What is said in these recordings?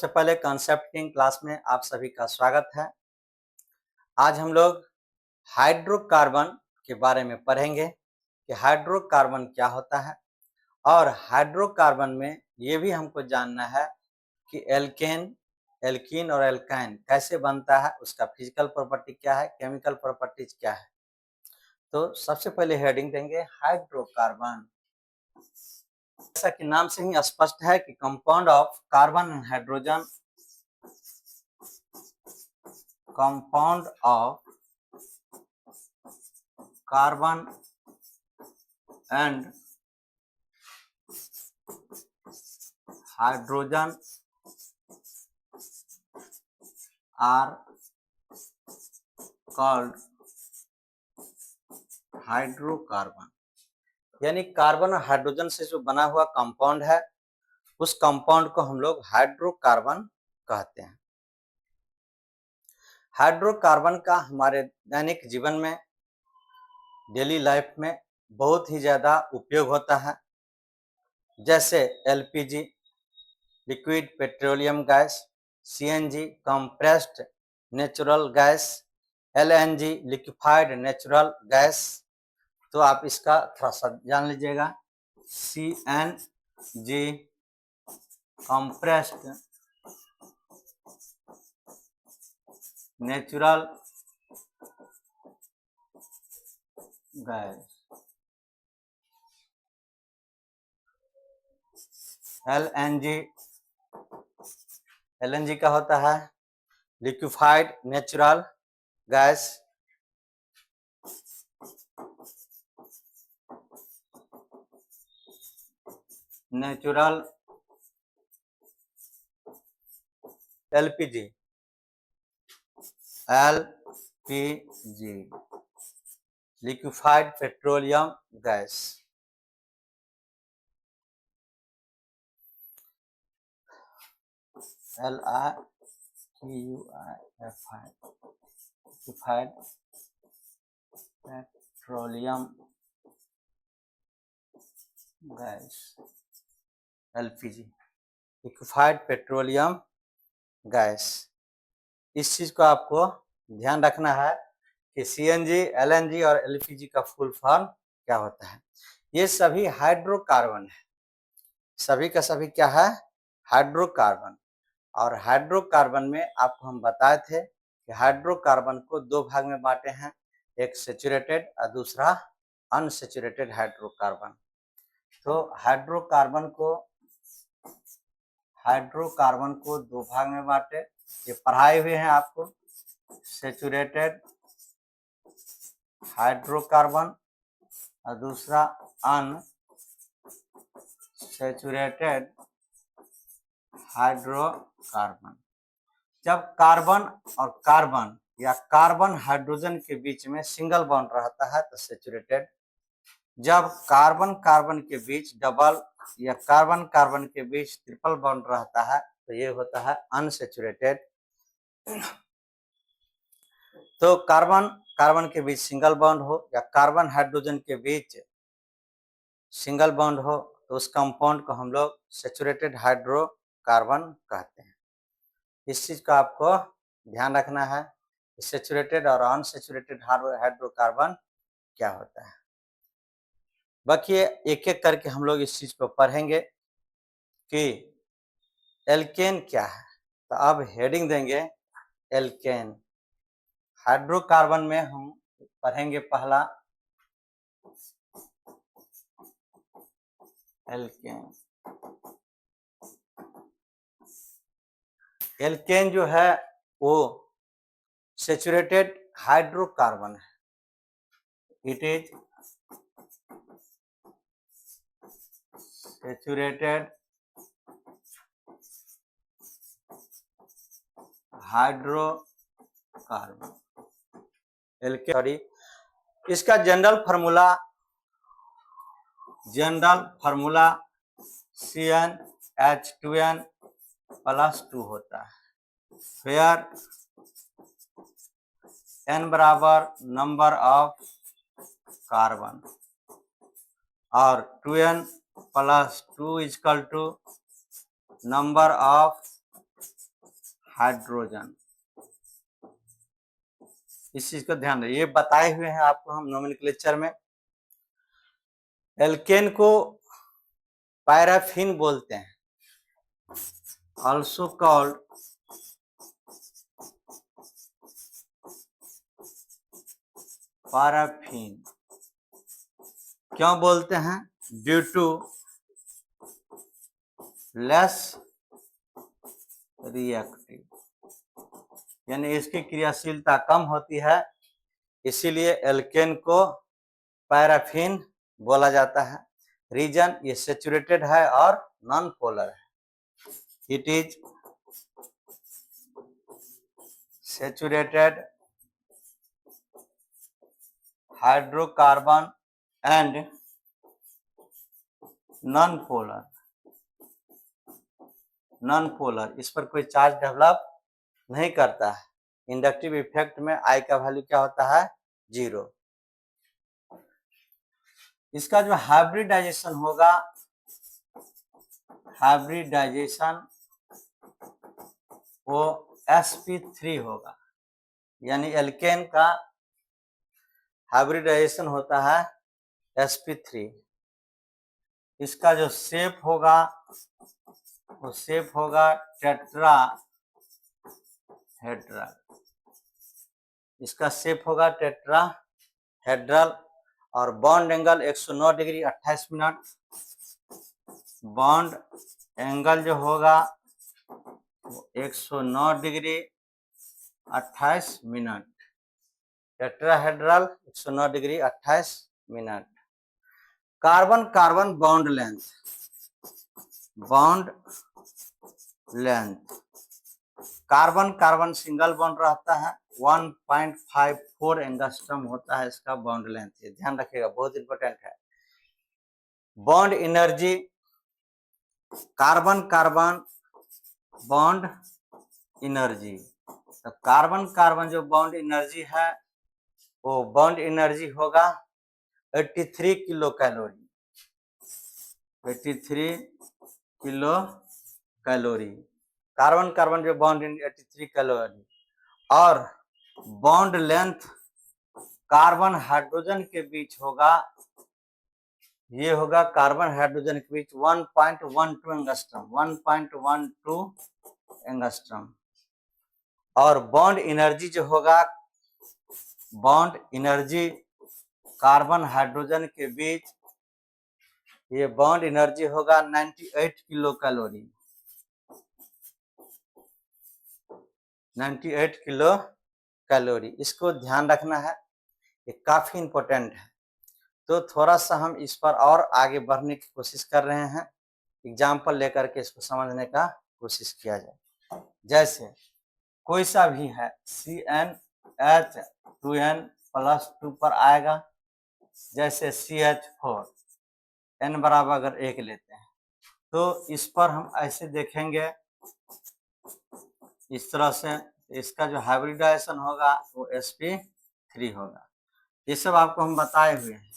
सबसे पहले कॉन्सेप्टिंग क्लास में आप सभी का स्वागत है। आज हम लोग हाइड्रोकार्बन के बारे में पढ़ेंगे कि हाइड्रोकार्बन क्या होता है और हाइड्रोकार्बन में ये भी हमको जानना है कि एल्कीन और एल्काइन कैसे बनता है, उसका फिजिकल प्रॉपर्टी क्या है, केमिकल प्रॉपर्टीज क्या है। तो सबसे पहले हेडिंग देंगे हाइड्रोकार्बन। जैसा कि नाम से ही स्पष्ट है कि compound of carbon and hydrogen, compound of carbon and hydrogen are called hydrocarbon. यानी कार्बन और हाइड्रोजन से जो बना हुआ कंपाउंड है उस कंपाउंड को हम लोग हाइड्रोकार्बन कहते हैं। हाइड्रोकार्बन का हमारे दैनिक जीवन में, डेली लाइफ में बहुत ही ज़्यादा उपयोग होता है। जैसे LPG liquid petroleum gas, CNG compressed natural gas, LNG liquefied natural gas. तो आप इसका थोड़ा सा जान लीजिएगा। CNG compressed natural gas, LNG का होता है liquefied natural gas, natural LPG liquefied petroleum gas. Liquefied petroleum gas, LPG liquefied petroleum gas. इस चीज को आपको ध्यान रखना है कि सीएनजी, एलएनजी और एलपीजी का फुल फॉर्म क्या होता है। ये सभी हाइड्रोकार्बन है, सभी का सभी क्या है, हाइड्रोकार्बन। और हाइड्रोकार्बन में आपको हम बताए थे कि हाइड्रोकार्बन को दो भाग में बांटे हैं, एक सैचुरेटेड और दूसरा अनसैचुरेटेड हाइड्रोकार्बन। तो हाइड्रोकार्बन को दो भाग में बांटे, ये पढ़ाए हुए हैं आपको। सैचुरेटेड हाइड्रोकार्बन और दूसरा अनसैचुरेटेड हाइड्रोकार्बन। जब कार्बन और कार्बन या कार्बन हाइड्रोजन के बीच में सिंगल बॉन्ड रहता है तो सैचुरेटेड। जब कार्बन कार्बन के बीच डबल या कार्बन कार्बन के बीच ट्रिपल बॉन्ड रहता है तो ये होता है अनसैचुरेटेड। तो कार्बन कार्बन के बीच सिंगल बॉन्ड हो या कार्बन हाइड्रोजन के बीच सिंगल बॉन्ड हो तो उस कंपाउंड को हम लोग सैचुरेटेड हाइड्रोकार्बन कहते हैं। इस चीज का आपको ध्यान रखना है, सैचुरेटेड और अनसैचुरेटेड हाइड्रोकार्बन क्या होता है। बाकी एक एक करके हम लोग इस चीज को पढ़ेंगे कि एल्केन क्या है। तो अब हेडिंग देंगे एल्केन। हाइड्रोकार्बन में हम पढ़ेंगे पहला एल्केन। एल्केन जो है वो सैचुरेटेड हाइड्रोकार्बन है। It is saturated hydrocarbon alkane. इसका जनरल फार्मूला CnH2n+2 होता है, वेयर n बराबर नंबर ऑफ कार्बन और 2n+2 equal to number of hydrogen. इस चीज को ध्यान रखिए, ये बताए हुए हैं आपको हम नोमेनक्लेचर में। एल्केन को पैराफिन बोलते हैं, ऑल्सो कॉल्ड पैराफिन। क्यों बोलते हैं? ड्यू टू लेस रिएक्टिव, यानी इसकी क्रियाशीलता कम होती है, इसीलिए एल्केन को पैराफिन बोला जाता है। रीजन, ये सैचुरेटेड है और नॉन पोलर है। It is saturated hydrocarbon and non polar. Non polar, इस पर कोई चार्ज डेवलप नहीं करता है। इंडक्टिव इफेक्ट में आई का वैल्यू क्या होता है? 0। इसका जो हाइब्रिडाइजेशन होगा, हाइब्रिडाइजेशन वो sp3 होगा, यानी एल्केन का हाइब्रिडाइजेशन होता है sp3। इसका जो शेप होगा वो शेप होगा टेट्राहेड्रल। इसका शेप होगा टेट्राहेड्रल और bond angle 109 degree 28 minute. Bond angle जो होगा वो 109 degree 28 minute. Tetrahedral 109 degree 28 minute. Carbon carbon bond length, bond length, carbon carbon single bond रहता है, 1.54 एंगस्ट्रम होता है इसका बॉन्ड लेंथ। ये ध्यान रखिएगा, बहुत इंपॉर्टेंट है। Bond energy, carbon carbon bond energy, तो कार्बन कार्बन जो बॉन्ड एनर्जी है वो बॉन्ड एनर्जी होगा 83 kilo calorie. 83 kilo calorie, carbon carbon जो बॉन्ड 83 कैलोरी। और बॉन्ड लेंथ कार्बन हाइड्रोजन के बीच होगा, ये होगा कार्बन हाइड्रोजन के बीच 1.12 एंगस्ट्रम, 1.12 एंगस्ट्रम। और बॉन्ड एनर्जी जो होगा, बॉन्ड एनर्जी कार्बन हाइड्रोजन के बीच, ये बॉन्ड एनर्जी होगा 98 किलो कैलोरी। 98 किलो कैलोरी, इसको ध्यान रखना है, ये काफी इंपॉर्टेंट है। तो थोड़ा सा हम इस पर और आगे बढ़ने की कोशिश कर रहे हैं, एग्जाम्पल लेकर के इसको समझने का कोशिश किया जाए। जैसे कोई सा भी है CnH2n+2 पर आएगा, जैसे CH4 n बराबर अगर 1 लेते हैं तो इस पर हम ऐसे देखेंगे, इस तरह से इसका जो हाइब्रिडाइजेशन होगा वो sp3 होगा। ये सब आपको हम बताए हुए हैं।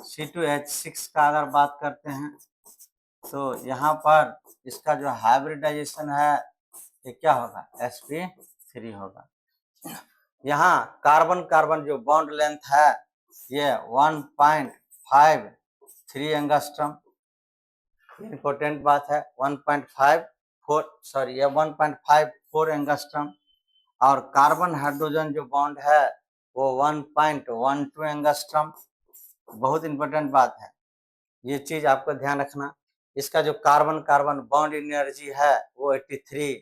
C2H6 का अगर बात करते हैं तो यहाँ पर इसका जो हाइब्रिडाइजेशन है ये क्या होगा? sp3 होगा। यहाँ कार्बन कार्बन जो बॉन्ड लेंथ है ये 1.53 एंगस्ट्रम, इंपॉर्टेंट बात है। 1.54 एंगस्ट्रम। और कार्बन हाइड्रोजन जो बॉन्ड है वो 1.12 एंगस्ट्रम, बहुत इंपॉर्टेंट बात है, ये चीज आपको ध्यान रखना। इसका जो कार्बन कार्बन बॉन्ड एनर्जी है वो 83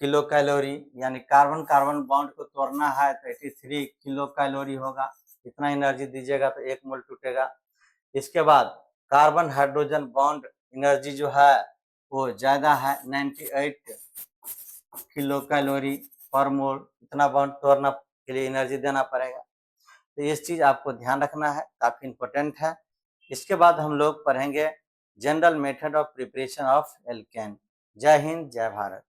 किलो कैलोरी, यानी कार्बन कार्बन बॉन्ड को तोड़ना है तो 83 किलो कैलोरी होगा। इतना एनर्जी दीजिएगा तो 1 मोल टूटेगा। इसके बाद कार्बन हाइड्रोजन बॉन्ड एनर्जी जो है वो ज्यादा है, 98 किलो कैलोरी पर मोल। इतना बॉन्ड तोड़ना के लिए एनर्जी देना पड़ेगा, तो इस चीज आपको ध्यान रखना है, काफी इंपॉर्टेंट है। इसके बाद हम लोग पढ़ेंगे general method of preparation of alkene. जय हिंद, जय भारत।